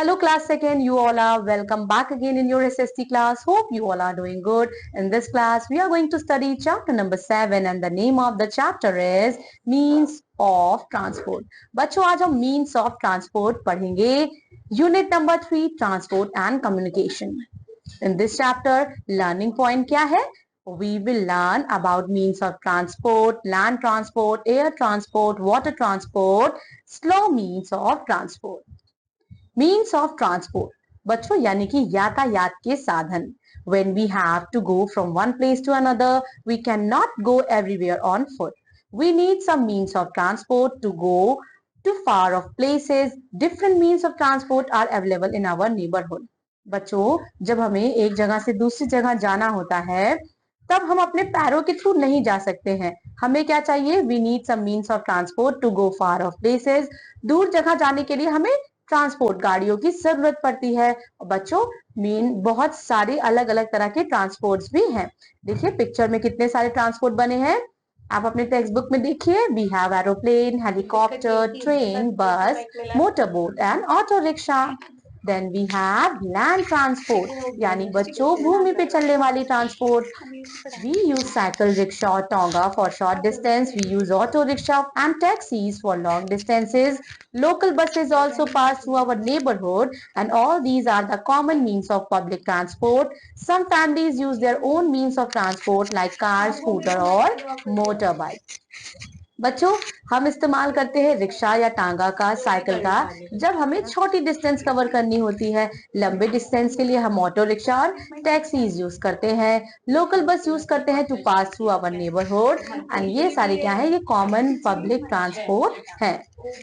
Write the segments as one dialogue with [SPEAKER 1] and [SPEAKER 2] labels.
[SPEAKER 1] Hello class second, you all are welcome back again in your SST class. Hope you all are doing good. In this class, we are going to study chapter number 7 and the name of the chapter is Means of Transport. बच्चों आज हम Means of Transport पढ़ेंगे. Unit number 3 Transport and Communication. In this chapter, learning point क्या है? We will learn about means of transport, land transport, air transport, water transport, slow means of transport. Means of transport बच्चों यानी कि यातायात के साधन. when we have to go from one place to another, we cannot go everywhere on foot. We need some means of transport to go to far off places. Different means of transport are available in our neighborhood. बच्चों जब हमें एक जगह से दूसरी जगह जाना होता है तब हम अपने पैरों के थ्रू नहीं जा सकते हैं. हमें क्या चाहिए? We need some means of transport to go far off places. दूर जगह जाने के लिए हमें ट्रांसपोर्ट गाड़ियों की जरूरत पड़ती है. बच्चों मेन बहुत सारे अलग अलग तरह के ट्रांसपोर्ट्स भी हैं. देखिए पिक्चर में कितने सारे ट्रांसपोर्ट बने हैं. आप अपने टेक्स्ट बुक में देखिए. We have aeroplane, helicopter, train, bus, motor boat and auto rickshaw. Then we have land transport यानी बच्चों भूमि पे चलने वाली transport. We use cycle, rickshaw, tonga for short distance. We use auto rickshaw and taxis for long distances. Local buses also pass through our neighborhood, and all these are the common means of public transport. Some families use their own means of transport like car, scooter or motorbike. बच्चों हम इस्तेमाल करते हैं rickshaw या टांगा का, cycle का जब हमें छोटी डिस्टेंस कवर करनी होती है. लंबे डिस्टेंस के लिए हम ऑटो रिक्शा और टैक्सीज यूज करते हैं. लोकल बस यूज करते हैं to pass through our neighbourhood. And ये सारे क्या है? ये कॉमन पब्लिक ट्रांसपोर्ट है.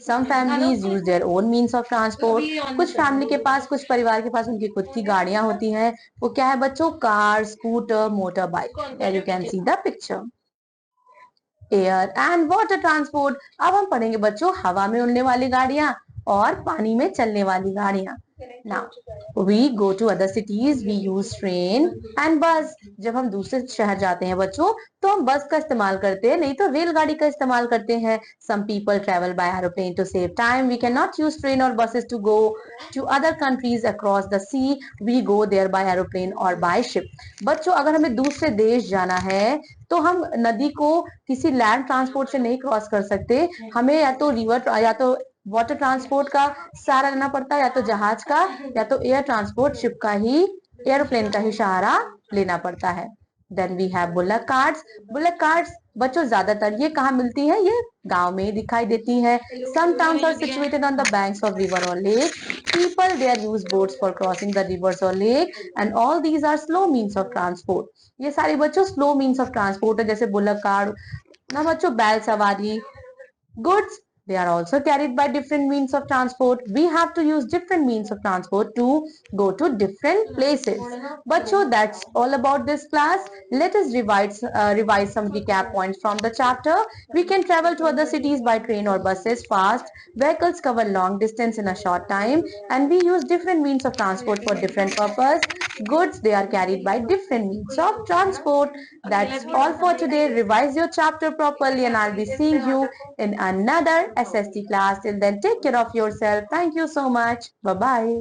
[SPEAKER 1] Some families use their own means of transport. कुछ फैमिली के पास, कुछ परिवार के पास उनकी खुद की गाड़ियां होती हैं. वो क्या है बच्चों? Car, scooter, motor bike. You can see the picture. Air and water transport. अब हम पढ़ेंगे बच्चों हवा में उड़ने वाली गाड़ियां और पानी में चलने वाली गाड़ियां. Now we go to other cities, we use train and bus. जब हम दूसरे शहर जाते हैं बच्चों तो हम बस का इस्तेमाल करते हैं, नहीं तो रेलगाड़ी का इस्तेमाल करते हैं. Some people travel by aeroplane to save time. We can not use train और buses to go to other countries across the sea. We go there by aeroplane और बाय शिप. बच्चों अगर हमें दूसरे देश जाना है तो हम नदी को किसी लैंड ट्रांसपोर्ट से नहीं क्रॉस कर सकते. हमें या तो रिवर या तो वाटर ट्रांसपोर्ट का सहारा लेना पड़ता है, या तो जहाज का, या तो एयर ट्रांसपोर्ट शिप का ही, एरोप्लेन का ही सहारा लेना पड़ता है. Then we have bullock carts. Bullock carts बच्चों ज्यादातर ये कहाँ मिलती है? ये गांव में दिखाई देती है. Some towns are situated on the banks of river और lake. People there use boats for crossing the rivers or lake, and all these are slow means of transport. ये सारे बच्चों स्लो मीन्स ऑफ ट्रांसपोर्ट है, जैसे bullock card ना बच्चों, बैल सवारी. goods, they are also carried by different means of transport. We have to use different means of transport to go to different places. Bachcho, that's all about this class. Let us revise some recap points from the chapter. We can travel to other cities by train or buses fast. Vehicles cover long distance in a short time, and we use different means of transport for different purpose. Goods, they are carried by different means of transport. That's all for today. Revise your chapter properly, and I'll be seeing you in another SST class. Till then, take care of yourself. Thank you so much. Bye bye.